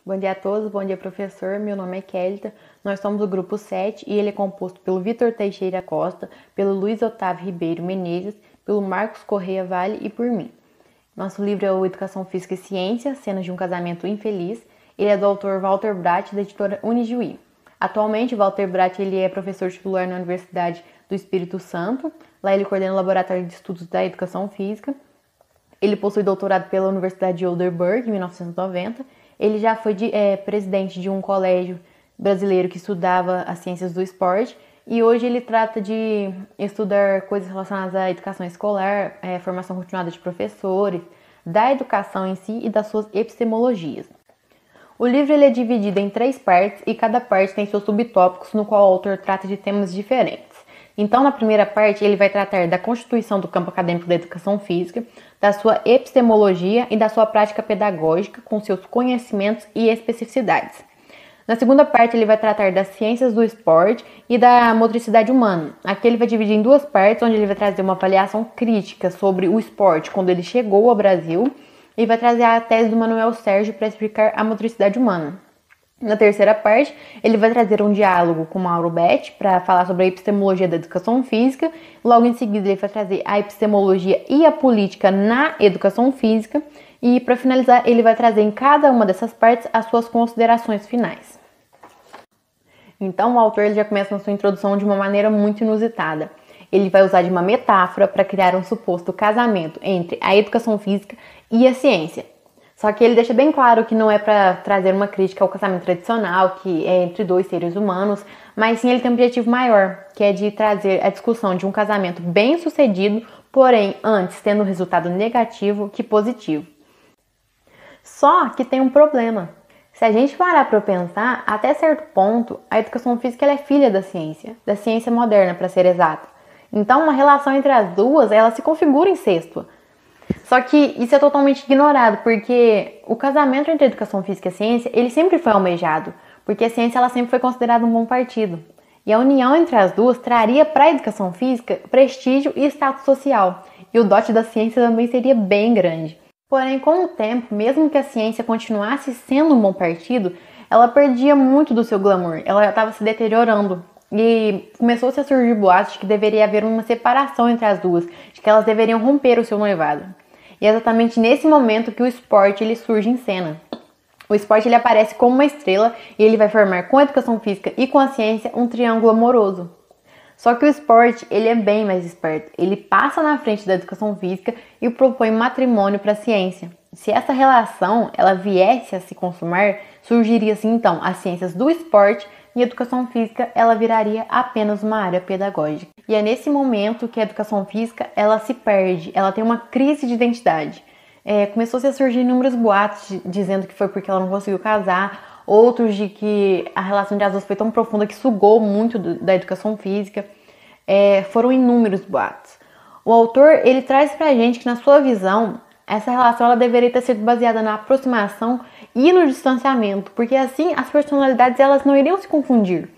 Bom dia a todos, bom dia professor, meu nome é Kelita, nós somos do grupo 7 e ele é composto pelo Vitor Teixeira Costa, pelo Luiz Otávio Ribeiro Menezes, pelo Marcos Correia Vale e por mim. Nosso livro é o Educação Física e Ciência, Cenas de um Casamento Infeliz. Ele é do autor Walter Brath, da editora Unijuí. Atualmente, Walter Brath ele é professor titular na Universidade do Espírito Santo. Lá ele coordena o Laboratório de Estudos da Educação Física. Ele possui doutorado pela Universidade de Heidelberg, em 1990. Ele já foi presidente de um colégio brasileiro que estudava as ciências do esporte e hoje ele trata de estudar coisas relacionadas à educação escolar, formação continuada de professores, da educação em si e das suas epistemologias. O livro ele é dividido em 3 partes e cada parte tem seus subtópicos no qual o autor trata de temas diferentes. Então, na primeira parte, ele vai tratar da constituição do campo acadêmico da educação física, da sua epistemologia e da sua prática pedagógica com seus conhecimentos e especificidades. Na segunda parte, ele vai tratar das ciências do esporte e da motricidade humana. Aqui ele vai dividir em 2 partes, onde ele vai trazer uma avaliação crítica sobre o esporte quando ele chegou ao Brasil e vai trazer a tese do Manuel Sérgio para explicar a motricidade humana. Na terceira parte, ele vai trazer um diálogo com Mauro Betti para falar sobre a epistemologia da educação física. Logo em seguida, ele vai trazer a epistemologia e a política na educação física. E para finalizar, ele vai trazer em cada uma dessas partes as suas considerações finais. Então, o autor ele já começa na sua introdução de uma maneira muito inusitada. Ele vai usar de uma metáfora para criar um suposto casamento entre a educação física e a ciência. Só que ele deixa bem claro que não é para trazer uma crítica ao casamento tradicional, que é entre 2 seres humanos, mas sim ele tem um objetivo maior, que é de trazer a discussão de um casamento bem sucedido, porém antes tendo um resultado negativo que positivo. Só que tem um problema. Se a gente parar para pensar, até certo ponto, a educação física ela é filha da ciência moderna, para ser exata. Então, uma relação entre as duas, ela se configura incesto. Só que isso é totalmente ignorado, porque o casamento entre a educação física e a ciência, ele sempre foi almejado, porque a ciência ela sempre foi considerada um bom partido. E a união entre as duas traria para a educação física prestígio e status social, e o dote da ciência também seria bem grande. Porém, com o tempo, mesmo que a ciência continuasse sendo um bom partido, ela perdia muito do seu glamour, ela estava se deteriorando. E começou-se a surgir boatos de que deveria haver uma separação entre as duas, de que elas deveriam romper o seu noivado. E é exatamente nesse momento que o esporte ele surge em cena. O esporte ele aparece como uma estrela e ele vai formar com a educação física e com a ciência um triângulo amoroso. Só que o esporte ele é bem mais esperto. Ele passa na frente da educação física e propõe matrimônio para a ciência. Se essa relação ela viesse a se consumar, surgiria assim então as ciências do esporte e a educação física ela viraria apenas uma área pedagógica. E é nesse momento que a educação física ela se perde, ela tem uma crise de identidade. Começou-se a surgir inúmeros boatos dizendo que foi porque ela não conseguiu casar, outros de que a relação de as duas foi tão profunda que sugou muito da educação física. Foram inúmeros boatos. O autor ele traz pra gente que na sua visão essa relação ela deveria ter sido baseada na aproximação e no distanciamento, porque assim as personalidades elas não iriam se confundir.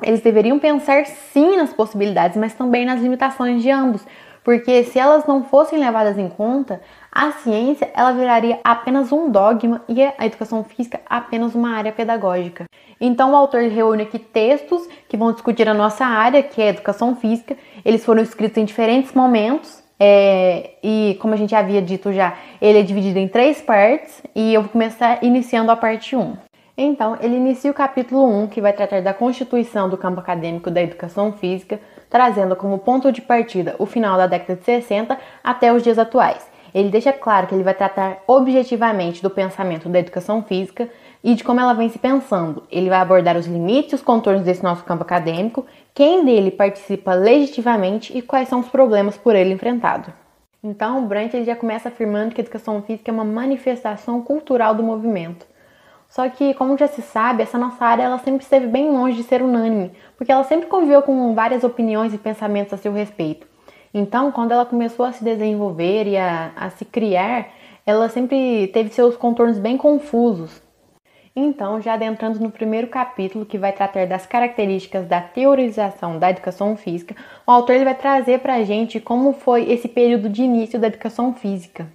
Eles deveriam pensar sim nas possibilidades, mas também nas limitações de ambos, porque se elas não fossem levadas em conta, a ciência ela viraria apenas um dogma e a educação física apenas uma área pedagógica. Então o autor reúne aqui textos que vão discutir a nossa área, que é a educação física. Eles foram escritos em diferentes momentos. E como a gente havia dito já, ele é dividido em 3 partes e eu vou começar iniciando a parte 1. Então, ele inicia o capítulo 1, que vai tratar da constituição do campo acadêmico da educação física, trazendo como ponto de partida o final da década de 60 até os dias atuais. Ele deixa claro que ele vai tratar objetivamente do pensamento da educação física e de como ela vem se pensando. Ele vai abordar os limites e os contornos desse nosso campo acadêmico, quem dele participa legitimamente e quais são os problemas por ele enfrentado. Então, o Brandt ele já começa afirmando que a educação física é uma manifestação cultural do movimento. Só que, como já se sabe, essa nossa área ela sempre esteve bem longe de ser unânime, porque ela sempre conviveu com várias opiniões e pensamentos a seu respeito. Então, quando ela começou a se desenvolver e a se criar, ela sempre teve seus contornos bem confusos. Então, já adentrando no primeiro capítulo, que vai tratar das características da teorização da educação física, o autor ele vai trazer para a gente como foi esse período de início da educação física.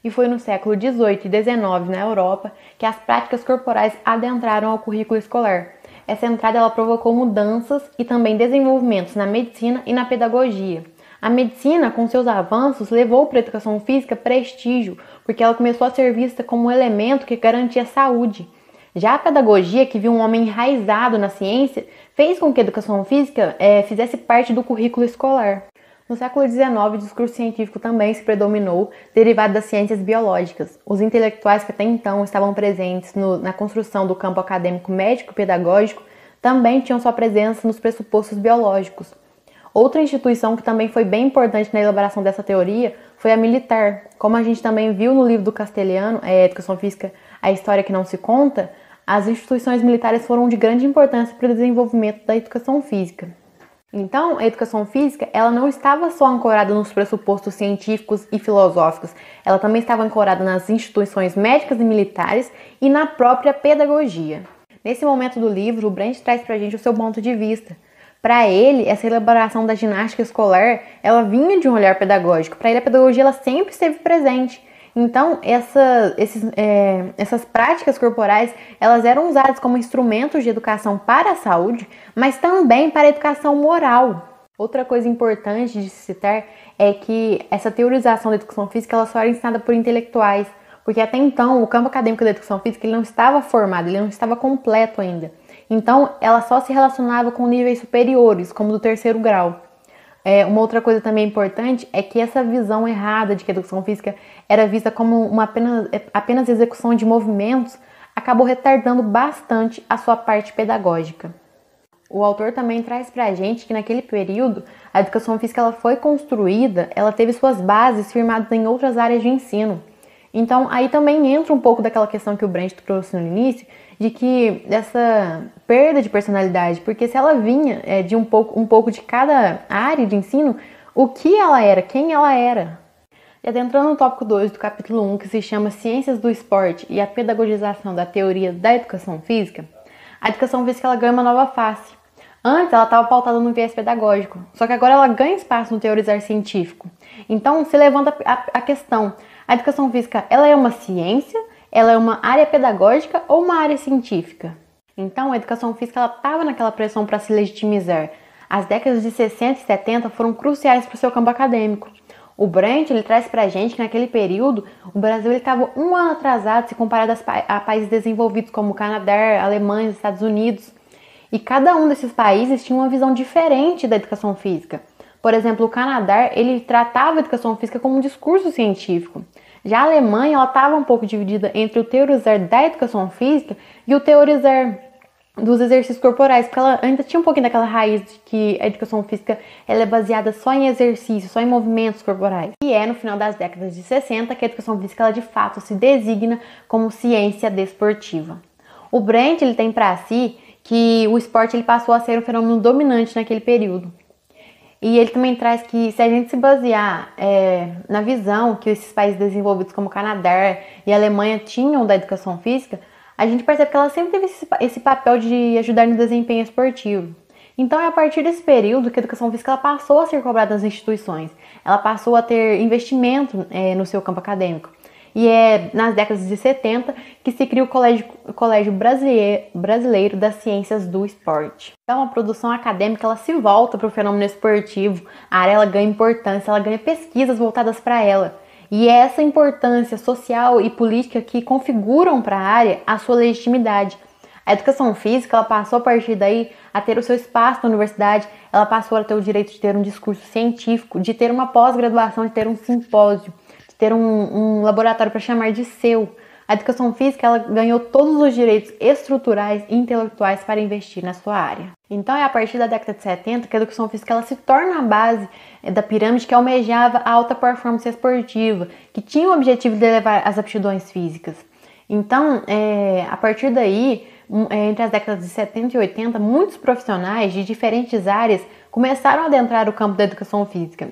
E foi no século XVIII e XIX, na Europa, que as práticas corporais adentraram ao currículo escolar. Essa entrada ela provocou mudanças e também desenvolvimentos na medicina e na pedagogia. A medicina, com seus avanços, levou para a educação física prestígio, porque ela começou a ser vista como um elemento que garantia saúde. Já a pedagogia, que viu um homem enraizado na ciência, fez com que a educação física fizesse parte do currículo escolar. No século XIX, o discurso científico também se predominou, derivado das ciências biológicas. Os intelectuais que até então estavam presentes na construção do campo acadêmico médico-pedagógico também tinham sua presença nos pressupostos biológicos. Outra instituição que também foi bem importante na elaboração dessa teoria foi a militar. Como a gente também viu no livro do Castelhano, Educação Física, a História que Não Se Conta, as instituições militares foram de grande importância para o desenvolvimento da educação física. Então, a educação física ela não estava só ancorada nos pressupostos científicos e filosóficos, ela também estava ancorada nas instituições médicas e militares e na própria pedagogia. Nesse momento do livro, o Brent traz para a gente o seu ponto de vista. Para ele, essa elaboração da ginástica escolar, ela vinha de um olhar pedagógico. Para ele, a pedagogia ela sempre esteve presente. Então, essas práticas corporais, elas eram usadas como instrumentos de educação para a saúde, mas também para a educação moral. Outra coisa importante de se citar é que essa teorização da educação física ela só era ensinada por intelectuais, porque até então o campo acadêmico da educação física ele não estava formado, ele não estava completo ainda. Então, ela só se relacionava com níveis superiores, como do terceiro grau. Uma outra coisa também importante é que essa visão errada de que a educação física era vista como apenas execução de movimentos acabou retardando bastante a sua parte pedagógica. O autor também traz pra gente que naquele período a educação física ela foi construída, ela teve suas bases firmadas em outras áreas de ensino. Então aí também entra um pouco daquela questão que o Brent trouxe no início, de que essa perda de personalidade, porque se ela vinha de um pouco de cada área de ensino, o que ela era, quem ela era. E adentrando no tópico 2 do capítulo 1, que se chama Ciências do Esporte e a Pedagogização da Teoria da Educação Física, a educação física ela ganha uma nova face. Antes ela estava pautada no viés pedagógico, só que agora ela ganha espaço no teorizar científico. Então se levanta a questão, a educação física ela é uma ciência? Ela é uma área pedagógica ou uma área científica? Então, a educação física estava naquela pressão para se legitimizar. As décadas de 60 e 70 foram cruciais para o seu campo acadêmico. O Brent ele traz para a gente que naquele período o Brasil estava um ano atrasado se comparado a países desenvolvidos como o Canadá, Alemanha, Estados Unidos. E cada um desses países tinha uma visão diferente da educação física. Por exemplo, o Canadá ele tratava a educação física como um discurso científico. Já a Alemanha estava um pouco dividida entre o teorizar da educação física e o teorizar dos exercícios corporais, porque ela ainda tinha um pouquinho daquela raiz de que a educação física ela é baseada só em exercícios, só em movimentos corporais. E no final das décadas de 60 que a educação física ela de fato se designa como ciência desportiva. O Brent ele tem para si que o esporte ele passou a ser um fenômeno dominante naquele período. E ele também traz que se a gente se basear na visão que esses países desenvolvidos como o Canadá e a Alemanha tinham da educação física, a gente percebe que ela sempre teve esse papel de ajudar no desempenho esportivo. Então é a partir desse período que a educação física ela passou a ser cobrada nas instituições, ela passou a ter investimento no seu campo acadêmico. E é nas décadas de 70 que se cria o Colégio Brasileiro das Ciências do Esporte. Então a produção acadêmica ela se volta para o fenômeno esportivo, a área ela ganha importância, ela ganha pesquisas voltadas para ela. E é essa importância social e política que configuram para a área a sua legitimidade. A educação física ela passou a partir daí a ter o seu espaço na universidade, ela passou a ter o direito de ter um discurso científico, de ter uma pós-graduação, de ter um simpósio, ter um laboratório para chamar de seu. A educação física ela ganhou todos os direitos estruturais e intelectuais para investir na sua área. Então é a partir da década de 70 que a educação física ela se torna a base da pirâmide que almejava a alta performance esportiva, que tinha o objetivo de elevar as aptidões físicas. Então, a partir daí, entre as décadas de 70 e 80, muitos profissionais de diferentes áreas começaram a adentrar o campo da educação física.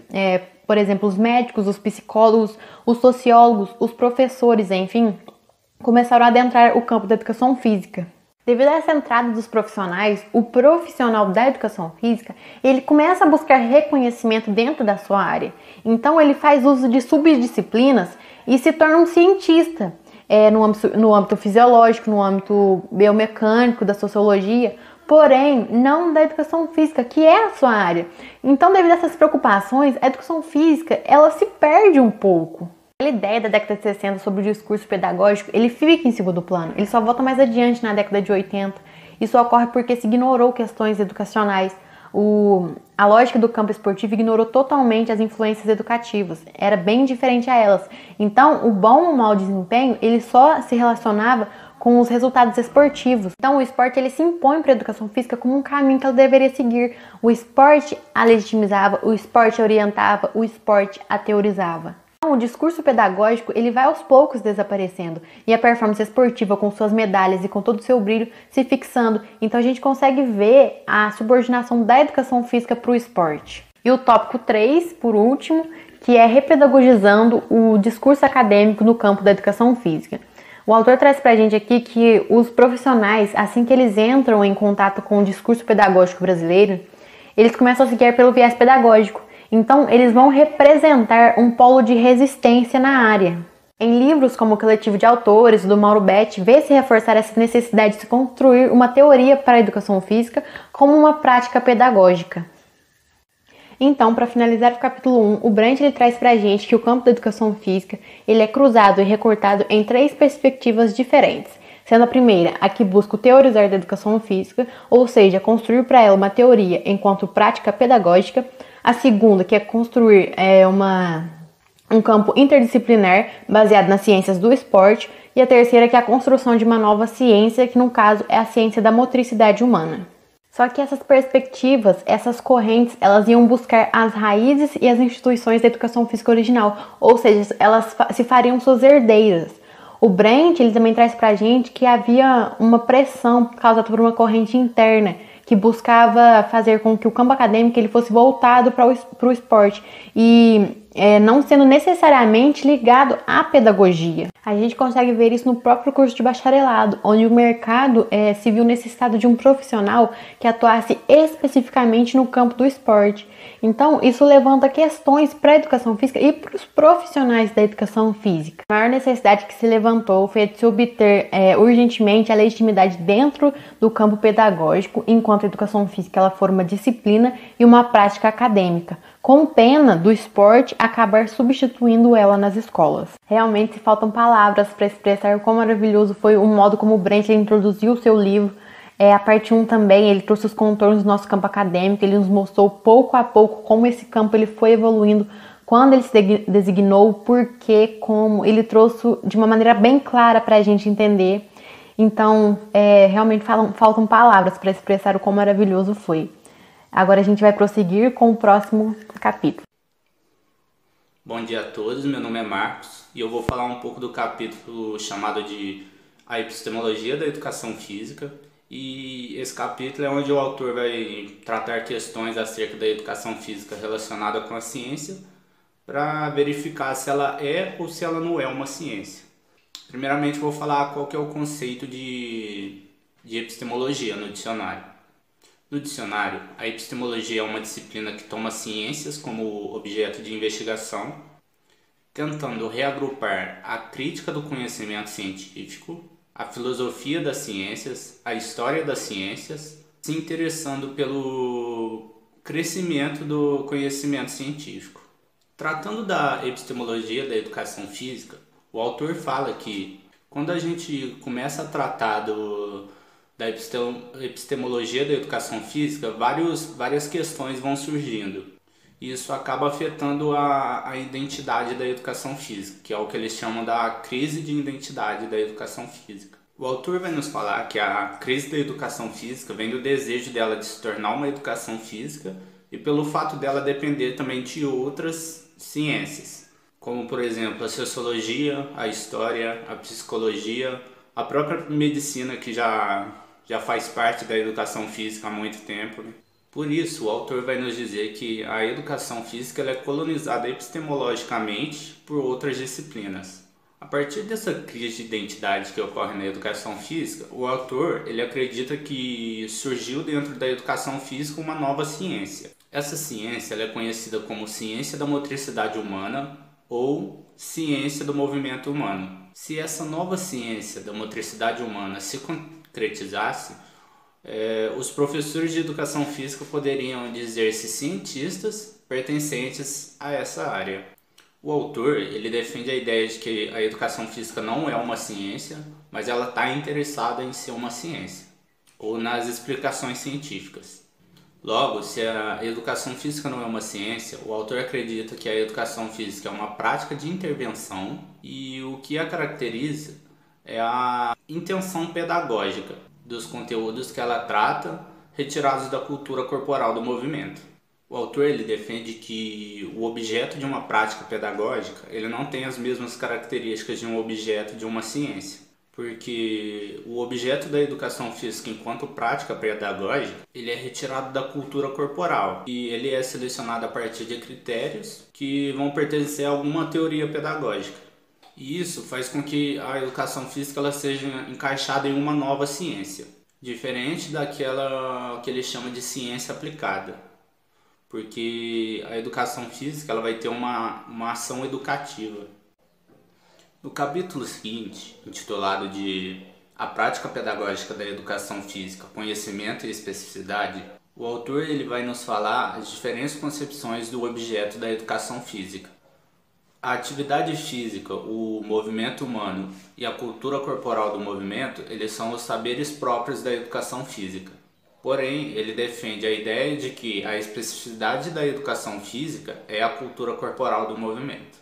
Por exemplo, os médicos, os psicólogos, os sociólogos, os professores, enfim, começaram a adentrar o campo da educação física. Devido a essa entrada dos profissionais, o profissional da educação física, ele começa a buscar reconhecimento dentro da sua área. Então ele faz uso de subdisciplinas e se torna um cientista no âmbito fisiológico, no âmbito biomecânico, da sociologia, porém não da educação física, que é a sua área. Então, devido a essas preocupações, a educação física, ela se perde um pouco. A ideia da década de 60 sobre o discurso pedagógico, ele fica em segundo plano, ele só volta mais adiante na década de 80. Isso ocorre porque se ignorou questões educacionais. A lógica do campo esportivo ignorou totalmente as influências educativas, era bem diferente a elas. Então, o bom ou mau desempenho, ele só se relacionava com os resultados esportivos. Então, o esporte ele se impõe para a educação física como um caminho que ela deveria seguir. O esporte a legitimizava, o esporte a orientava, o esporte a teorizava. O discurso pedagógico ele vai aos poucos desaparecendo e a performance esportiva com suas medalhas e com todo o seu brilho se fixando. Então a gente consegue ver a subordinação da educação física para o esporte. E o tópico 3, por último, que é repedagogizando o discurso acadêmico no campo da educação física. O autor traz pra gente aqui que os profissionais, assim que eles entram em contato com o discurso pedagógico brasileiro, eles começam a se guiar pelo viés pedagógico. Então, eles vão representar um polo de resistência na área. Em livros como o Coletivo de Autores, do Mauro Betti, vê-se reforçar essa necessidade de se construir uma teoria para a educação física como uma prática pedagógica. Então, para finalizar o capítulo 1, o Brandt ele traz pra gente que o campo da educação física ele é cruzado e recortado em 3 perspectivas diferentes. Sendo a primeira, a que busca teorizar da educação física, ou seja, construir para ela uma teoria enquanto prática pedagógica. A segunda, que é construir um campo interdisciplinar baseado nas ciências do esporte. E a terceira, que é a construção de uma nova ciência, que no caso é a ciência da motricidade humana. Só que essas perspectivas, essas correntes, elas iam buscar as raízes e as instituições da educação física original, ou seja, elas se fariam suas herdeiras. O Brandt, ele também traz pra gente que havia uma pressão causada por uma corrente interna que buscava fazer com que o campo acadêmico ele fosse voltado para o esporte e não sendo necessariamente ligado à pedagogia. A gente consegue ver isso no próprio curso de bacharelado, onde o mercado se viu necessitado de um profissional que atuasse especificamente no campo do esporte. Então, isso levanta questões para a educação física e para os profissionais da educação física. A maior necessidade que se levantou foi a de se obter urgentemente a legitimidade dentro do campo pedagógico, enquanto a educação física ela for uma disciplina e uma prática acadêmica, com pena do esporte acabar substituindo ela nas escolas. Realmente se faltam palavras para expressar o quão maravilhoso foi o modo como o Brandt introduziu o seu livro. A parte 1 também, ele trouxe os contornos do nosso campo acadêmico, ele nos mostrou pouco a pouco como esse campo ele foi evoluindo, quando ele se designou, por quê, como, ele trouxe de uma maneira bem clara para a gente entender. Então, realmente faltam palavras para expressar o quão maravilhoso foi. Agora a gente vai prosseguir com o próximo capítulo. Bom dia a todos, meu nome é Marcos e eu vou falar um pouco do capítulo chamado de A Epistemologia da Educação Física. E esse capítulo é onde o autor vai tratar questões acerca da educação física relacionada com a ciência para verificar se ela é ou se ela não é uma ciência. Primeiramente vou falar qual que é o conceito de epistemologia no dicionário. No dicionário, a epistemologia é uma disciplina que toma ciências como objeto de investigação, tentando reagrupar a crítica do conhecimento científico, a filosofia das ciências, a história das ciências, se interessando pelo crescimento do conhecimento científico. Tratando da epistemologia da educação física, o autor fala que quando a gente começa a tratar da epistemologia da educação física, várias questões vão surgindo. Isso acaba afetando a identidade da educação física, que é o que eles chamam da crise de identidade da educação física. O autor vai nos falar que a crise da educação física vem do desejo dela de se tornar uma educação física e pelo fato dela depender também de outras ciências, como por exemplo a sociologia, a história, a psicologia, a própria medicina que já faz parte da educação física há muito tempo, né? Por isso, o autor vai nos dizer que a educação física ela é colonizada epistemologicamente por outras disciplinas. A partir dessa crise de identidade que ocorre na educação física, o autor ele acredita que surgiu dentro da educação física uma nova ciência. Essa ciência ela é conhecida como ciência da motricidade humana ou ciência do movimento humano. Se essa nova ciência da motricidade humana se concretizasse, os professores de educação física poderiam dizer-se cientistas pertencentes a essa área. O autor ele defende a ideia de que a educação física não é uma ciência, mas ela está interessada em ser uma ciência, ou nas explicações científicas. Logo, se a educação física não é uma ciência, o autor acredita que a educação física é uma prática de intervenção e o que a caracteriza é a intenção pedagógica dos conteúdos que ela trata, retirados da cultura corporal do movimento. O autor ele defende que o objeto de uma prática pedagógica ele não tem as mesmas características de um objeto de uma ciência, porque o objeto da educação física enquanto prática pedagógica ele é retirado da cultura corporal e ele é selecionado a partir de critérios que vão pertencer a alguma teoria pedagógica. E isso faz com que a educação física ela seja encaixada em uma nova ciência, diferente daquela que ele chama de ciência aplicada. Porque a educação física ela vai ter uma ação educativa. No capítulo seguinte, intitulado de A Prática Pedagógica da Educação Física, Conhecimento e Especificidade, o autor ele vai nos falar as diferentes concepções do objeto da educação física. A atividade física, o movimento humano e a cultura corporal do movimento, eles são os saberes próprios da educação física. Porém, ele defende a ideia de que a especificidade da educação física é a cultura corporal do movimento.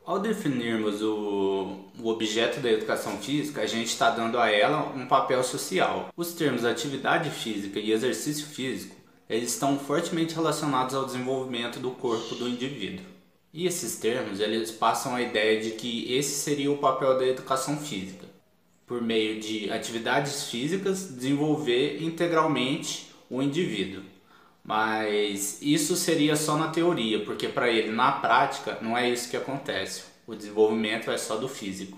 Ao definirmos o objeto da educação física, a gente está dando a ela um papel social. Os termos atividade física e exercício físico, eles estão fortemente relacionados ao desenvolvimento do corpo do indivíduo. E esses termos, eles passam a ideia de que esse seria o papel da educação física. Por meio de atividades físicas, desenvolver integralmente o indivíduo. Mas isso seria só na teoria, porque para ele, na prática, não é isso que acontece. O desenvolvimento é só do físico.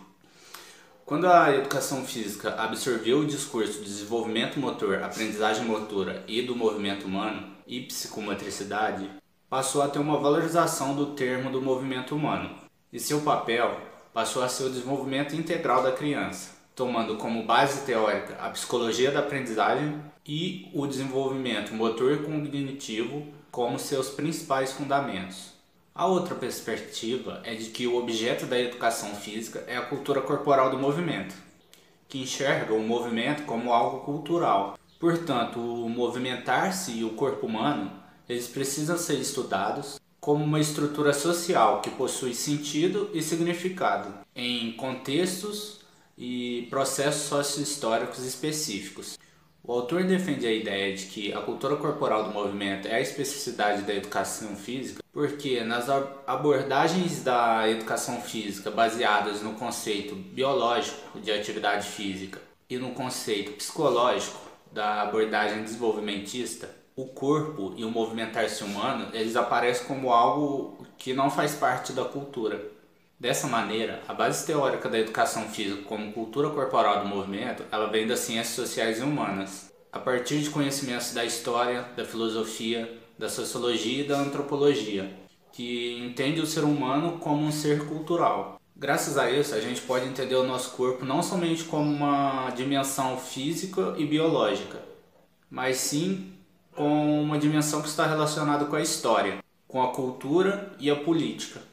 Quando a educação física absorveu o discurso do desenvolvimento motor, aprendizagem motora e do movimento humano, e psicomotricidade, passou a ter uma valorização do termo do movimento humano. E seu papel passou a ser o desenvolvimento integral da criança, tomando como base teórica a psicologia da aprendizagem e o desenvolvimento motor e cognitivo como seus principais fundamentos. A outra perspectiva é de que o objeto da educação física é a cultura corporal do movimento, que enxerga o movimento como algo cultural. Portanto, o movimentar-se e o corpo humano, eles precisam ser estudados como uma estrutura social que possui sentido e significado em contextos e processos socio-históricos específicos. O autor defende a ideia de que a cultura corporal do movimento é a especificidade da educação física, porque nas abordagens da educação física baseadas no conceito biológico de atividade física e no conceito psicológico da abordagem desenvolvimentista, o corpo e o movimentar-se humano eles aparecem como algo que não faz parte da cultura. Dessa maneira, a base teórica da educação física como cultura corporal do movimento, ela vem das ciências sociais e humanas, a partir de conhecimentos da história, da filosofia, da sociologia e da antropologia, que entende o ser humano como um ser cultural. Graças a isso, a gente pode entender o nosso corpo não somente como uma dimensão física e biológica, mas sim com uma dimensão que está relacionada com a história, com a cultura e a política.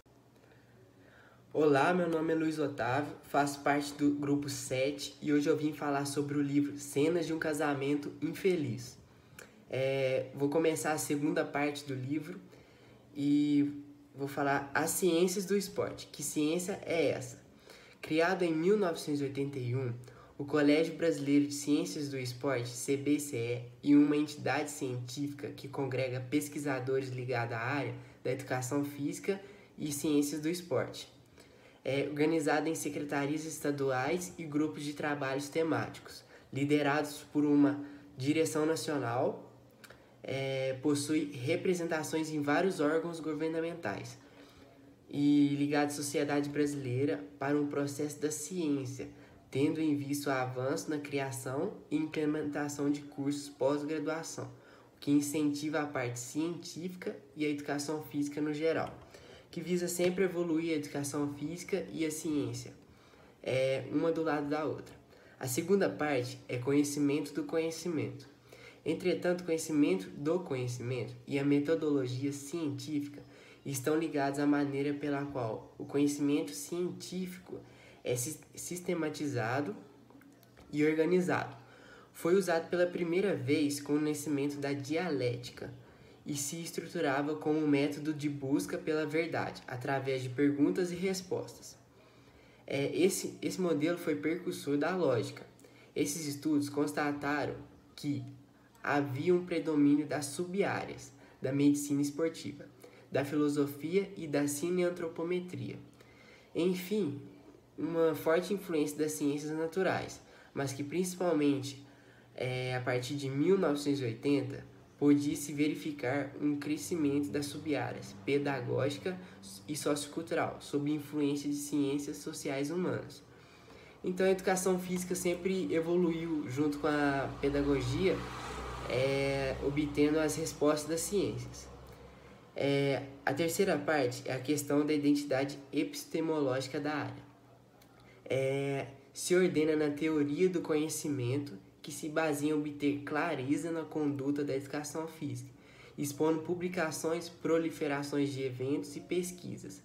Olá, meu nome é Luiz Otávio, faço parte do grupo 7 e hoje eu vim falar sobre o livro Cenas de um Casamento Infeliz. Vou começar a segunda parte do livro e vou falar as ciências do esporte. Que ciência é essa? Criado em 1981, o Colégio Brasileiro de Ciências do Esporte, CBCE, e uma entidade científica que congrega pesquisadores ligados à área da educação física e ciências do esporte. Organizada em secretarias estaduais e grupos de trabalhos temáticos, liderados por uma direção nacional, possui representações em vários órgãos governamentais. e ligado à sociedade brasileira para um processo da ciência, tendo em vista o avanço na criação e implementação de cursos pós-graduação, o que incentiva a parte científica e a educação física no geral, que visa sempre evoluir a educação física e a ciência, uma do lado da outra. A segunda parte é conhecimento do conhecimento. Entretanto, o conhecimento do conhecimento e a metodologia científica estão ligados à maneira pela qual o conhecimento científico é sistematizado e organizado. Foi usado pela primeira vez com o nascimento da dialética e se estruturava como um método de busca pela verdade, através de perguntas e respostas. Esse modelo foi precursor da lógica. Esses estudos constataram que havia um predomínio das sub-áreas da medicina esportiva, da filosofia e da cineantropometria. Enfim, uma forte influência das ciências naturais, mas que principalmente a partir de 1980 podia-se verificar um crescimento das sub-áreas pedagógica e sociocultural, sob influência de ciências sociais humanas. Então a educação física sempre evoluiu junto com a pedagogia, obtendo as respostas das ciências. A terceira parte é a questão da identidade epistemológica da área. Se ordena na teoria do conhecimento, que se baseia em obter clareza na conduta da educação física, expondo publicações, proliferações de eventos e pesquisas,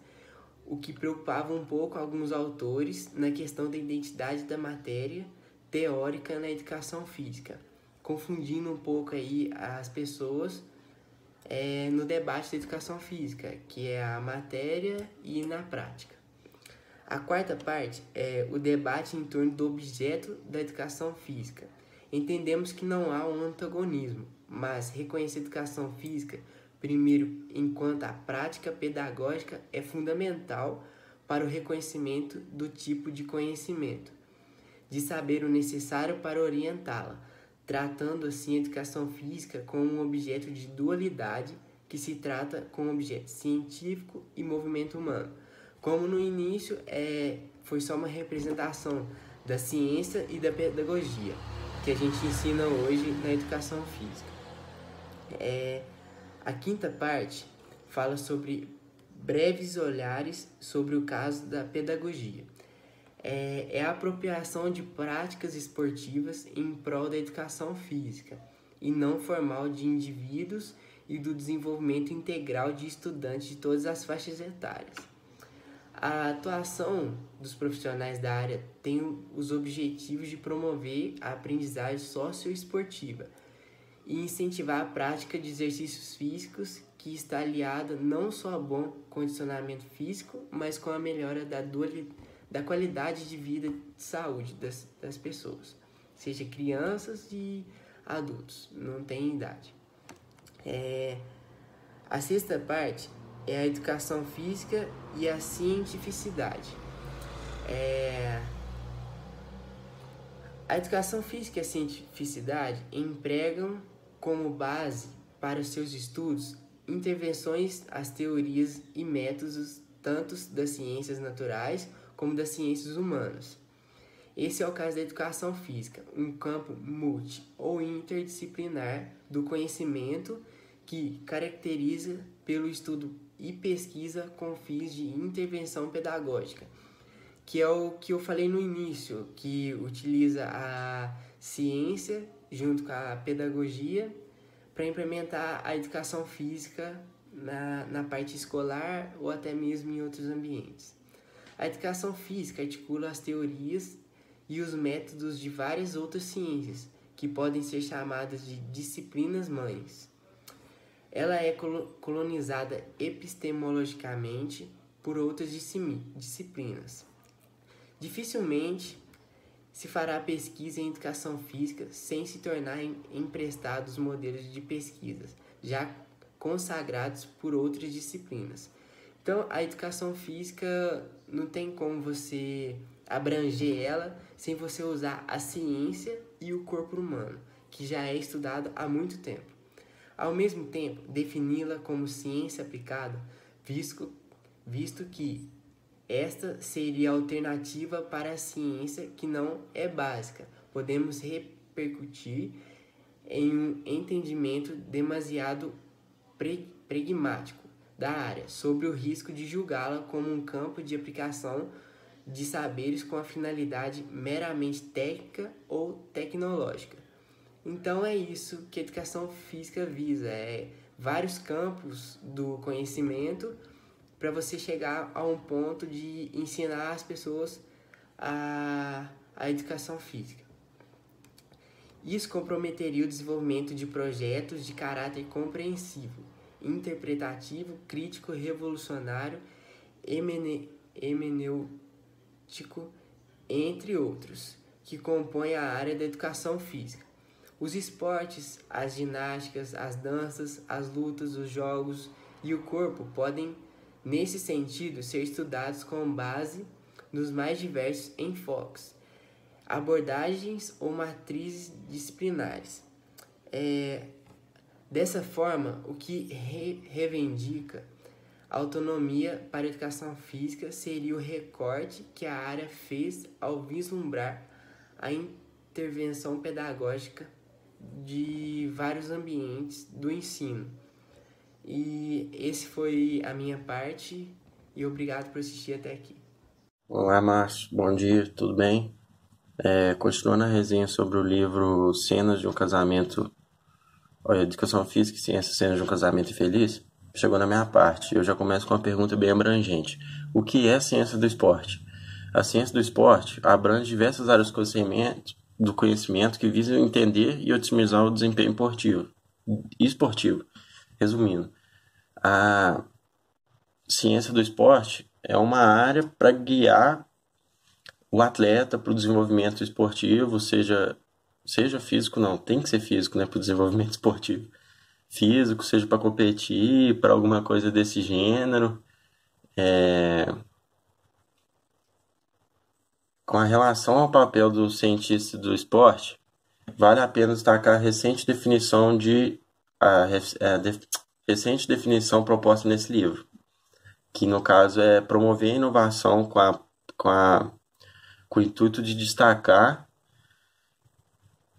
o que preocupava um pouco alguns autores na questão da identidade da matéria teórica na educação física, confundindo um pouco aí as pessoas no debate da educação física, que é a matéria e na prática. A quarta parte é o debate em torno do objeto da educação física. Entendemos que não há um antagonismo, mas reconhecer a educação física, primeiro, enquanto a prática pedagógica é fundamental para o reconhecimento do tipo de conhecimento, de saber o necessário para orientá-la, tratando assim a educação física como um objeto de dualidade que se trata com um objeto científico e movimento humano. Como no início foi só uma representação da ciência e da pedagogia que a gente ensina hoje na educação física. A quinta parte fala sobre breves olhares sobre o caso da pedagogia. É a apropriação de práticas esportivas em prol da educação física e não formal de indivíduos e do desenvolvimento integral de estudantes de todas as faixas etárias. A atuação dos profissionais da área tem os objetivos de promover a aprendizagem socioesportiva e incentivar a prática de exercícios físicos que está aliada não só a bom condicionamento físico, mas com a melhora da qualidade de vida e de saúde das pessoas, seja crianças e adultos, não tem idade. A sexta parte é a educação física e a cientificidade. A educação física e a cientificidade empregam como base para os seus estudos intervenções às teorias e métodos tanto das ciências naturais como das ciências humanas. Esse é o caso da educação física, um campo multi- ou interdisciplinar do conhecimento que caracteriza pelo estudo e pesquisa com fins de intervenção pedagógica, que é o que eu falei no início, que utiliza a ciência junto com a pedagogia para implementar a educação física na parte escolar ou até mesmo em outros ambientes. A educação física articula as teorias e os métodos de várias outras ciências, que podem ser chamadas de disciplinas-mães. Ela é colonizada epistemologicamente por outras disciplinas. Dificilmente se fará pesquisa em educação física sem se tornar emprestados modelos de pesquisas já consagrados por outras disciplinas. Então, a educação física não tem como você abranger ela sem você usar a ciência e o corpo humano, que já é estudado há muito tempo. Ao mesmo tempo, defini-la como ciência aplicada, visto visto que esta seria a alternativa para a ciência que não é básica. Podemos repercutir em um entendimento demasiado pragmático da área, sobre o risco de julgá-la como um campo de aplicação de saberes com a finalidade meramente técnica ou tecnológica. Então é isso que a educação física visa, vários campos do conhecimento para você chegar a um ponto de ensinar as pessoas a educação física. Isso comprometeria o desenvolvimento de projetos de caráter compreensivo, interpretativo, crítico, revolucionário, hermenêutico, entre outros, que compõem a área da educação física. Os esportes, as ginásticas, as danças, as lutas, os jogos e o corpo podem, nesse sentido, ser estudados com base nos mais diversos enfoques, abordagens ou matrizes disciplinares. Dessa forma, o que reivindica a autonomia para a educação física seria o recorte que a área fez ao vislumbrar a intervenção pedagógica de vários ambientes do ensino. E esse foi a minha parte e obrigado por assistir até aqui. Olá, Márcio. Bom dia, tudo bem? Continuando a resenha sobre o livro Cenas de um Casamento, Educação Física e Ciência, Cenas de um Casamento Infeliz, chegou na minha parte. Eu já começo com uma pergunta bem abrangente. O que é a ciência do esporte? A ciência do esporte abrange diversas áreas do conhecimento que visam entender e otimizar o desempenho esportivo. Resumindo, a ciência do esporte é uma área para guiar o atleta para o desenvolvimento esportivo, seja físico, não, tem que ser físico, né, para o desenvolvimento esportivo. Físico, seja para competir, para alguma coisa desse gênero. Com a relação ao papel do cientista do esporte, vale a pena destacar a recente definição proposta nesse livro, que no caso é promover a inovação com o intuito de destacar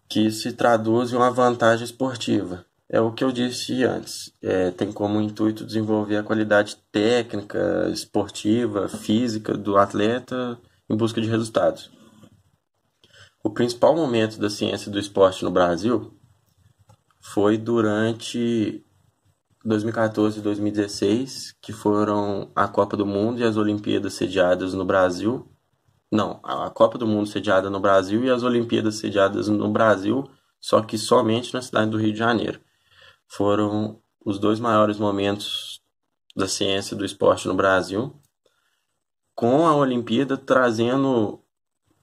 que isso se traduz em uma vantagem esportiva. É o que eu disse antes. Tem como intuito desenvolver a qualidade técnica, esportiva, física do atleta em busca de resultados. O principal momento da ciência do esporte no Brasil foi durante 2014 e 2016, que foram a Copa do Mundo e as Olimpíadas sediadas no Brasil. Não, a Copa do Mundo sediada no Brasil e as Olimpíadas sediadas no Brasil, só que somente na cidade do Rio de Janeiro. Foram os dois maiores momentos da ciência do esporte no Brasil, com a Olimpíada trazendo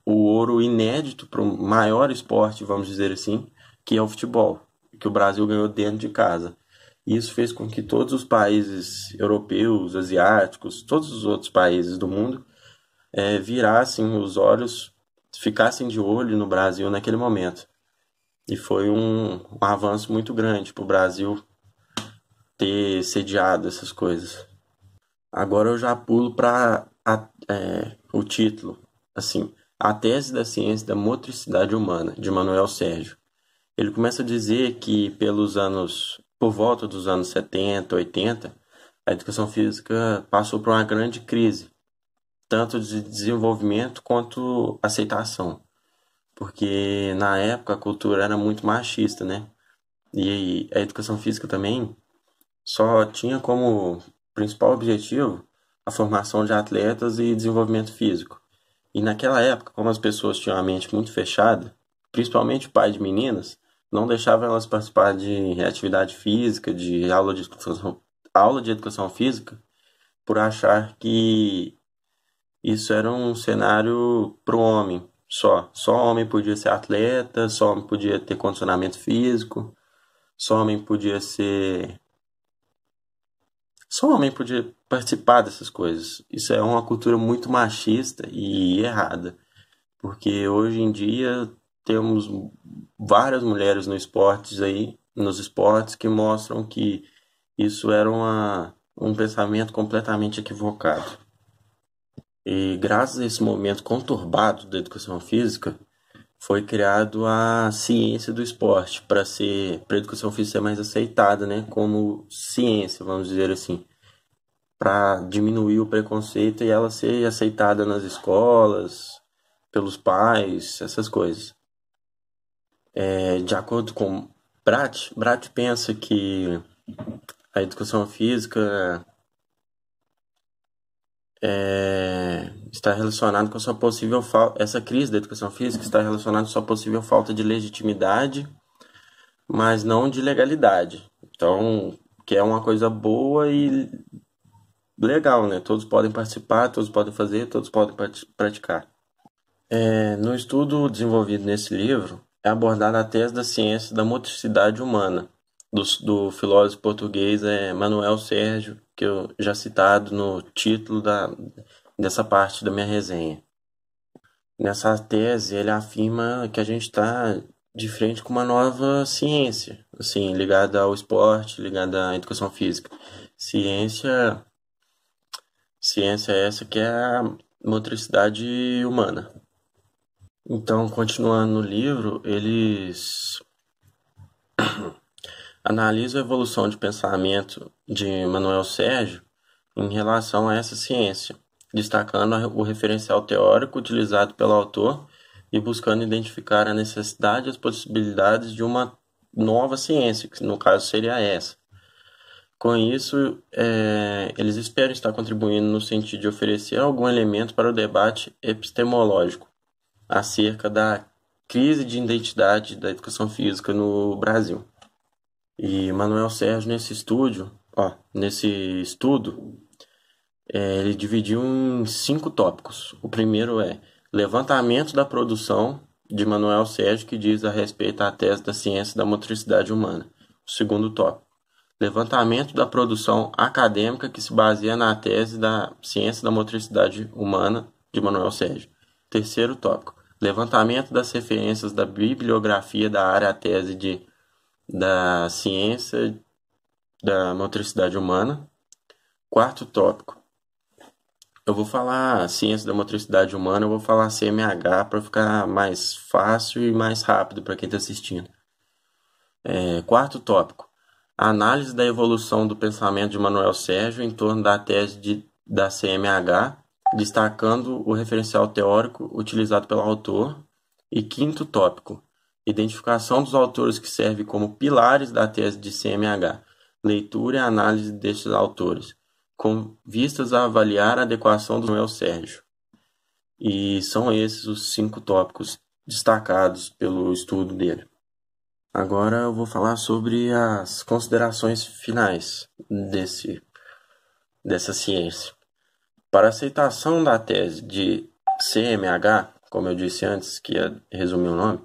o ouro inédito para o maior esporte, vamos dizer assim, que é o futebol, que o Brasil ganhou dentro de casa. Isso fez com que todos os países europeus, asiáticos, todos os outros países do mundo virassem os olhos, ficassem de olho no Brasil naquele momento. E foi um avanço muito grande para o Brasil ter sediado essas coisas. Agora eu já pulo para o título, assim, A Tese da Ciência da Motricidade Humana, de Manuel Sérgio. Ele começa a dizer que por volta dos anos 70, 80, a educação física passou por uma grande crise, tanto de desenvolvimento quanto aceitação, porque na época a cultura era muito machista, né? E a educação física também só tinha como principal objetivo a formação de atletas e desenvolvimento físico. E naquela época, como as pessoas tinham a mente muito fechada, principalmente o pai de meninas, não deixavam elas participar de atividade física, de aula de educação física, por achar que isso era um cenário para o homem só. Só homem podia ser atleta, só homem podia ter condicionamento físico, só homem podia participar dessas coisas. Isso é uma cultura muito machista e errada, porque hoje em dia temos várias mulheres nos esportes que mostram que isso era um pensamento completamente equivocado. E graças a esse momento conturbado da educação física, foi criado a ciência do esporte para a educação física ser mais aceitada, né, como ciência, vamos dizer assim, para diminuir o preconceito e ela ser aceitada nas escolas, pelos pais, essas coisas. De acordo com Bratt pensa que a educação física está relacionada com a sua possível falta. Essa crise da educação física está relacionada com a sua possível falta de legitimidade, mas não de legalidade. Então, que é uma coisa boa e legal, né? Todos podem participar, todos podem fazer, todos podem praticar. No estudo desenvolvido nesse livro, é abordada a tese da ciência da motricidade humana, do filósofo português Manuel Sérgio, que eu já citado no título dessa parte da minha resenha. Nessa tese, ele afirma que a gente está de frente com uma nova ciência, assim, ligada ao esporte, ligada à educação física. Ciência essa que é a motricidade humana. Então, continuando no livro, eles analisam a evolução de pensamento de Manuel Sérgio em relação a essa ciência, destacando o referencial teórico utilizado pelo autor e buscando identificar a necessidade e as possibilidades de uma nova ciência, que no caso seria essa. Com isso, eles esperam estar contribuindo no sentido de oferecer algum elemento para o debate epistemológico acerca da crise de identidade da educação física no Brasil. E Manuel Sérgio, nesse estudo, ele dividiu em 5 tópicos. O primeiro é levantamento da produção de Manuel Sérgio, que diz a respeito à tese da ciência da motricidade humana. O segundo tópico, levantamento da produção acadêmica que se baseia na tese da ciência da motricidade humana de Manuel Sérgio. Terceiro tópico, levantamento das referências da bibliografia da área à tese da ciência da motricidade humana. Quarto tópico, eu vou falar ciência da motricidade humana, eu vou falar CMH para ficar mais fácil e mais rápido para quem está assistindo. Quarto tópico, a análise da evolução do pensamento de Manuel Sérgio em torno da tese da CMH, destacando o referencial teórico utilizado pelo autor. E quinto tópico, identificação dos autores que servem como pilares da tese de CMH, leitura e análise destes autores, com vistas a avaliar a adequação do Manuel Sérgio. E são esses os 5 tópicos destacados pelo estudo dele. Agora eu vou falar sobre as considerações finais dessa ciência. Para a aceitação da tese de CMH, como eu disse antes, que ia resumir o nome,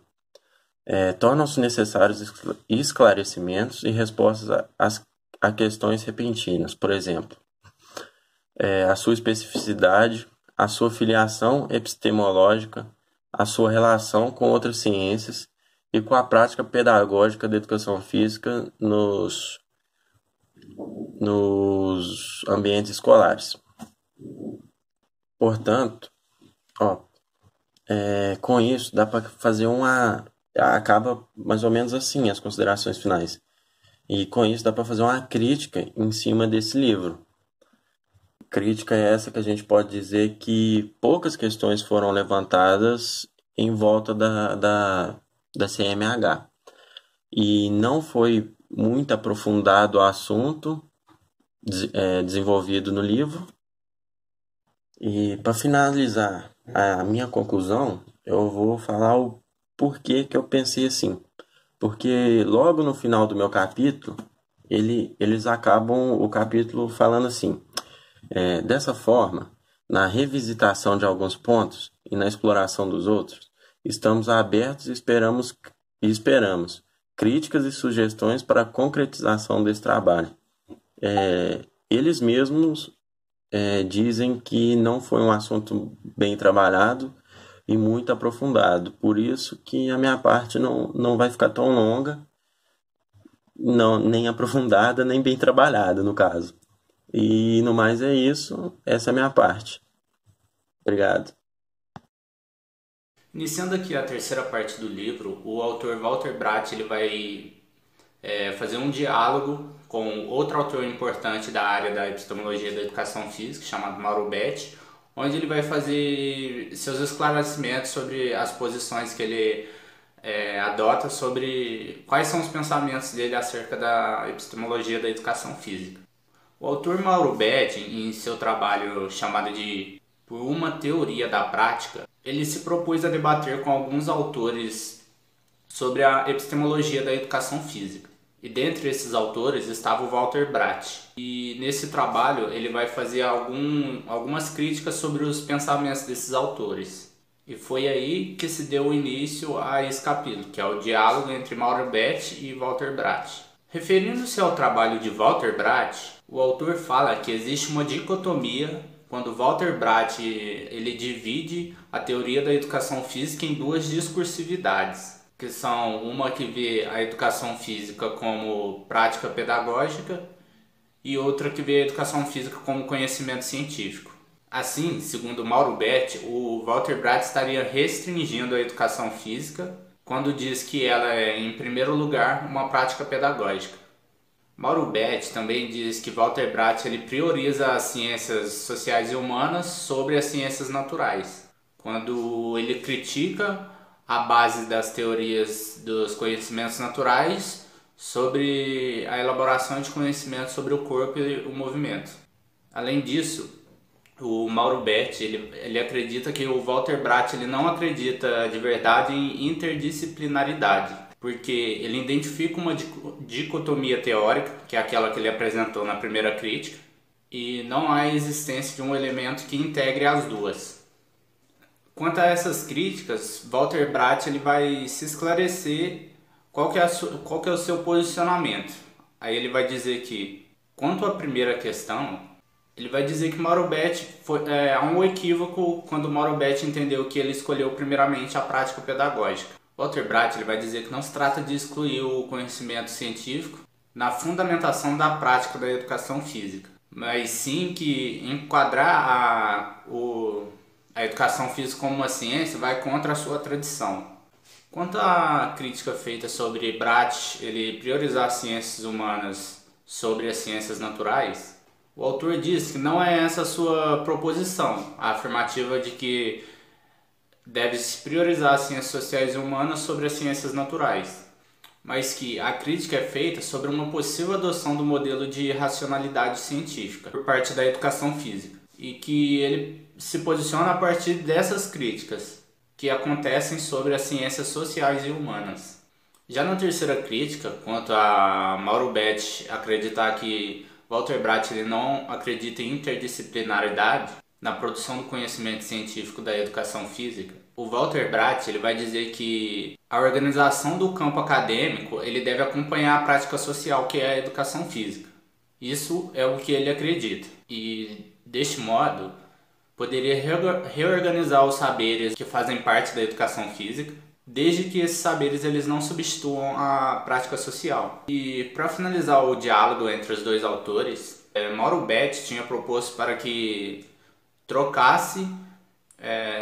tornam-se necessários esclarecimentos e respostas a questões repentinas. Por exemplo, a sua especificidade, a sua filiação epistemológica, a sua relação com outras ciências e com a prática pedagógica da educação física nos ambientes escolares. Portanto, com isso dá para fazer acaba mais ou menos assim as considerações finais. E com isso dá para fazer uma crítica em cima desse livro. Crítica é essa que a gente pode dizer que poucas questões foram levantadas em volta da CMH. E não foi muito aprofundado o assunto desenvolvido no livro. E para finalizar a minha conclusão, eu vou falar o porquê que eu pensei assim. Porque logo no final do meu capítulo, eles acabam o capítulo falando assim: dessa forma, na revisitação de alguns pontos e na exploração dos outros, estamos abertos e esperamos críticas e sugestões para a concretização desse trabalho. Eles mesmos dizem que não foi um assunto bem trabalhado e muito aprofundado. Por isso que a minha parte não vai ficar tão longa, nem aprofundada, nem bem trabalhada, no caso. E no mais é isso. Essa é a minha parte. Obrigado. Iniciando aqui a terceira parte do livro, o autor Walter Brath ele vai fazer um diálogo com outro autor importante da área da epistemologia da educação física, chamado Mauro Betti, onde ele vai fazer seus esclarecimentos sobre as posições que ele adota sobre quais são os pensamentos dele acerca da epistemologia da educação física. O autor Mauro Betti, em seu trabalho chamado de Por uma Teoria da Prática, ele se propôs a debater com alguns autores sobre a epistemologia da educação física. E dentre esses autores estava o Walter Brath. E nesse trabalho ele vai fazer algumas críticas sobre os pensamentos desses autores. E foi aí que se deu início a esse capítulo, que é o diálogo entre Mauro Betti e Walter Brath. Referindo-se ao trabalho de Walter Brath, o autor fala que existe uma dicotomia quando Walter Brath ele divide a teoria da educação física em duas discursividades, que são uma que vê a educação física como prática pedagógica e outra que vê a educação física como conhecimento científico. Assim, segundo Mauro Betti, o Walter Brath estaria restringindo a educação física quando diz que ela é, em primeiro lugar, uma prática pedagógica. Mauro Betti também diz que Walter Brath ele prioriza as ciências sociais e humanas sobre as ciências naturais, quando ele critica a base das teorias dos conhecimentos naturais sobre a elaboração de conhecimentos sobre o corpo e o movimento. Além disso, o Mauro Betti ele acredita que o Walter Brath ele não acredita de verdade em interdisciplinaridade, porque ele identifica uma dicotomia teórica, que é aquela que ele apresentou na primeira crítica, e não há existência de um elemento que integre as duas. Quanto a essas críticas, Walter Brath ele vai se esclarecer qual que é o seu posicionamento. Aí ele vai dizer que, quanto à primeira questão, ele vai dizer que Mauro Betti há um equívoco quando Mauro Betti entendeu que ele escolheu primeiramente a prática pedagógica. Walter Brath ele vai dizer que não se trata de excluir o conhecimento científico na fundamentação da prática da educação física, mas sim que enquadrar a educação física como uma ciência vai contra a sua tradição. Quanto à crítica feita sobre Brath ele priorizar as ciências humanas sobre as ciências naturais, o autor diz que não é essa a sua proposição, a afirmativa de que deve-se priorizar as ciências sociais e humanas sobre as ciências naturais, mas que a crítica é feita sobre uma possível adoção do modelo de racionalidade científica por parte da educação física, e que ele se posiciona a partir dessas críticas que acontecem sobre as ciências sociais e humanas. Já na terceira crítica, quanto a Mauro Betti acreditar que Walter Brath ele não acredita em interdisciplinaridade na produção do conhecimento científico da educação física, o Walter Brath ele vai dizer que a organização do campo acadêmico ele deve acompanhar a prática social que é a educação física. Isso é o que ele acredita e, deste modo, poderia reorganizar os saberes que fazem parte da educação física, desde que esses saberes eles não substituam a prática social. E para finalizar o diálogo entre os dois autores, Mauro Betti tinha proposto para que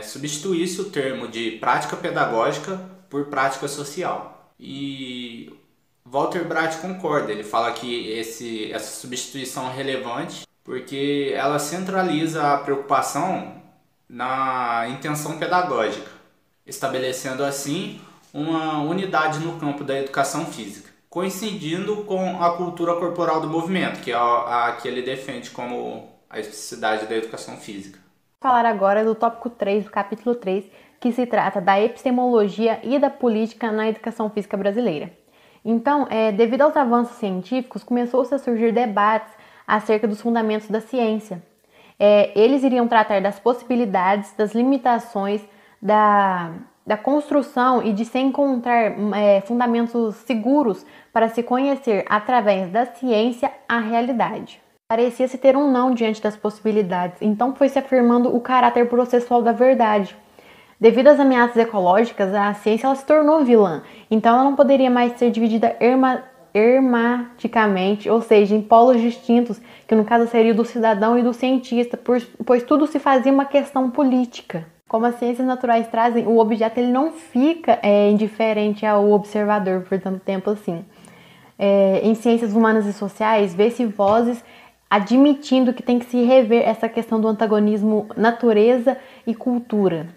substituísse o termo de prática pedagógica por prática social. E Walter Brath concorda, ele fala que essa substituição é relevante porque ela centraliza a preocupação na intenção pedagógica, estabelecendo assim uma unidade no campo da educação física, coincidindo com a cultura corporal do movimento, que é a que ele defende como a especificidade da educação física. Vou falar agora do tópico 3 do capítulo 3, que se trata da epistemologia e da política na educação física brasileira. Então, devido aos avanços científicos, começou-se a surgir debates acerca dos fundamentos da ciência. Eles iriam tratar das possibilidades, das limitações, da construção e de se encontrar fundamentos seguros para se conhecer através da ciência a realidade. Parecia-se ter um não diante das possibilidades, então foi se afirmando o caráter processual da verdade. Devido às ameaças ecológicas, a ciência ela se tornou vilã, então ela não poderia mais ser dividida hermaticamente, ou seja, em polos distintos, que no caso seria o do cidadão e do cientista, pois tudo se fazia uma questão política. Como as ciências naturais trazem, o objeto ele não fica indiferente ao observador por tanto tempo assim. Em ciências humanas e sociais, vê-se vozes admitindo que tem que se rever essa questão do antagonismo natureza e cultura.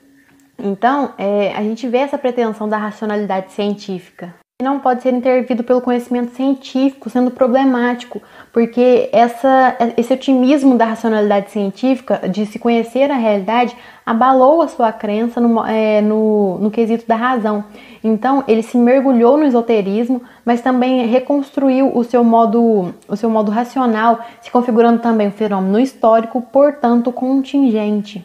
Então, a gente vê essa pretensão da racionalidade científica. Não pode ser intervido pelo conhecimento científico, sendo problemático, porque esse otimismo da racionalidade científica, de se conhecer a realidade, abalou a sua crença no quesito da razão. Então, ele se mergulhou no esoterismo, mas também reconstruiu o seu modo racional, se configurando também um fenômeno histórico, portanto contingente.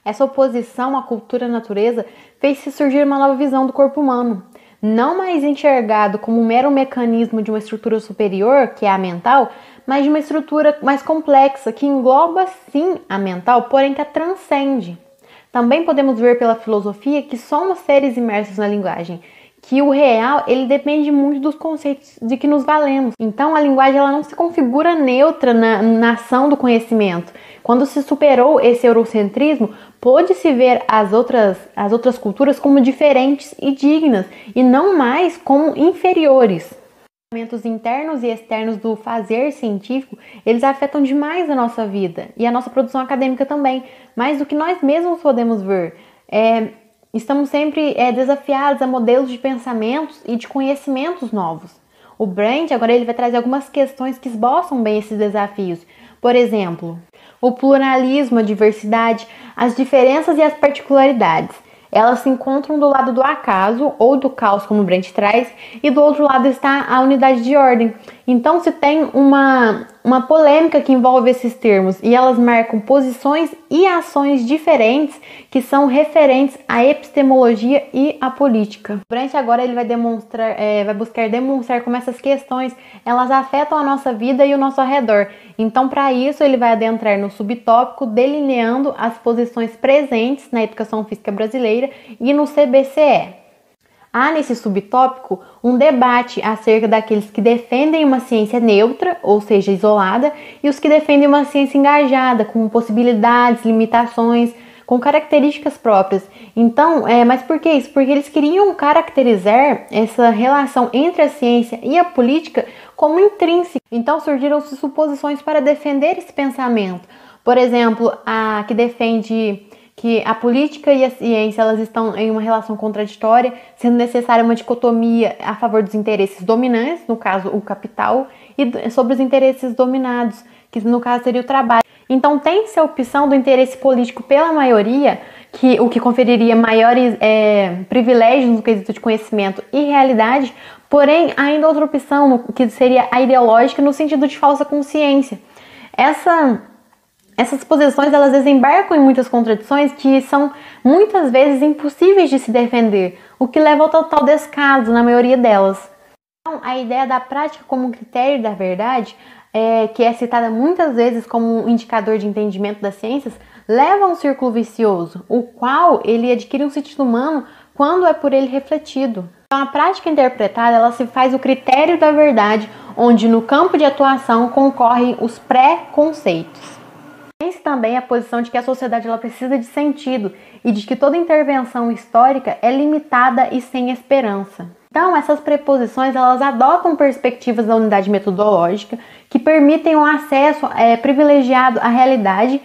Essa oposição à cultura natureza fez-se surgir uma nova visão do corpo humano, não mais enxergado como um mero mecanismo de uma estrutura superior, que é a mental, mas de uma estrutura mais complexa, que engloba sim a mental, porém que a transcende. Também podemos ver pela filosofia que somos seres imersos na linguagem, que o real ele depende muito dos conceitos de que nos valemos. Então a linguagem ela não se configura neutra na ação do conhecimento. Quando se superou esse eurocentrismo, pôde-se ver as outras culturas como diferentes e dignas, e não mais como inferiores. Os elementos internos e externos do fazer científico, eles afetam demais a nossa vida, e a nossa produção acadêmica também, mais do que nós mesmos podemos ver. Estamos sempre desafiados a modelos de pensamentos e de conhecimentos novos. O Brand, agora ele vai trazer algumas questões que esboçam bem esses desafios. Por exemplo, o pluralismo, a diversidade, as diferenças e as particularidades. Elas se encontram do lado do acaso ou do caos, como o Brand traz, e do outro lado está a unidade de ordem. Então se tem uma polêmica que envolve esses termos, e elas marcam posições e ações diferentes que são referentes à epistemologia e à política. O Brand agora ele vai buscar demonstrar como essas questões elas afetam a nossa vida e o nosso arredor. Então, para isso, ele vai adentrar no subtópico delineando as posições presentes na educação física brasileira e no CBCE. Há nesse subtópico um debate acerca daqueles que defendem uma ciência neutra, ou seja, isolada, e os que defendem uma ciência engajada, com possibilidades, limitações, com características próprias. Então, mas por que isso? Porque eles queriam caracterizar essa relação entre a ciência e a política como intrínseca. Então surgiram-se suposições para defender esse pensamento. Por exemplo, a que defende que a política e a ciência elas estão em uma relação contraditória, sendo necessária uma dicotomia a favor dos interesses dominantes, no caso o capital, e sobre os interesses dominados, que no caso seria o trabalho. Então tem-se a opção do interesse político pela maioria, o que conferiria maiores privilégios no quesito de conhecimento e realidade, porém ainda outra opção, que seria a ideológica no sentido de falsa consciência. Essas posições elas desembarcam em muitas contradições que são muitas vezes impossíveis de se defender, o que leva ao total descaso na maioria delas. Então, a ideia da prática como critério da verdade, que é citada muitas vezes como um indicador de entendimento das ciências, leva a um círculo vicioso, o qual ele adquire um sentido humano quando é por ele refletido. Então, a prática interpretada ela se faz o critério da verdade, onde no campo de atuação concorrem os pré-conceitos. Tem-se também a posição de que a sociedade ela precisa de sentido e de que toda intervenção histórica é limitada e sem esperança. Então, essas preposições elas adotam perspectivas da unidade metodológica que permitem um acesso privilegiado à realidade,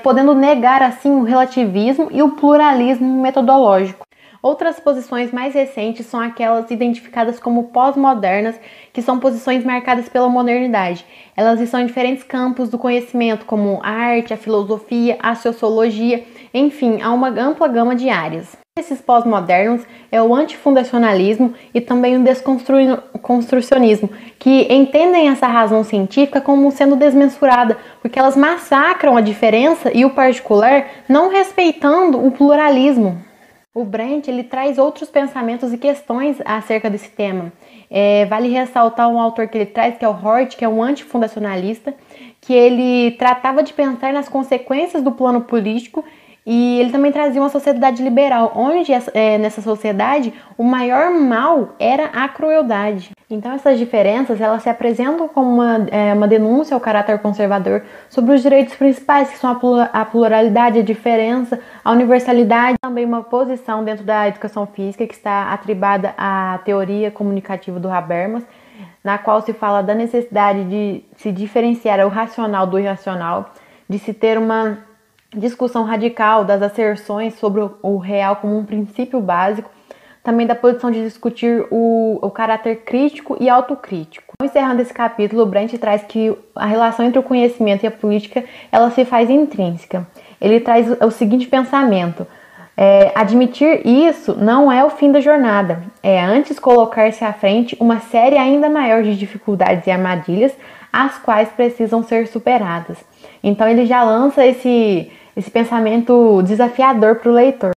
podendo negar assim o relativismo e o pluralismo metodológico. Outras posições mais recentes são aquelas identificadas como pós-modernas, que são posições marcadas pela modernidade. Elas estão em diferentes campos do conhecimento, como a arte, a filosofia, a sociologia, enfim, há uma ampla gama de áreas. Esses pós-modernos é o antifundacionalismo e também o desconstrucionismo, que entendem essa razão científica como sendo desmensurada, porque elas massacram a diferença e o particular, não respeitando o pluralismo. O Brand ele traz outros pensamentos e questões acerca desse tema. Vale ressaltar um autor que ele traz, que é o Hort, que é um antifundacionalista, que ele tratava de pensar nas consequências do plano político E ele também trazia uma sociedade liberal, onde nessa sociedade o maior mal era a crueldade. Então essas diferenças elas se apresentam como uma denúncia ao caráter conservador sobre os direitos principais, que são a pluralidade, a diferença, a universalidade, também uma posição dentro da educação física que está atribada à teoria comunicativa do Habermas, na qual se fala da necessidade de se diferenciar o racional do irracional, de se ter uma discussão radical das asserções sobre o real como um princípio básico, também da posição de discutir o caráter crítico e autocrítico. Encerrando esse capítulo, o Brent traz que a relação entre o conhecimento e a política ela se faz intrínseca. Ele traz o seguinte pensamento: admitir isso não é o fim da jornada, é antes colocar-se à frente uma série ainda maior de dificuldades e armadilhas, as quais precisam ser superadas. Então ele já lança esse pensamento desafiador para o leitor.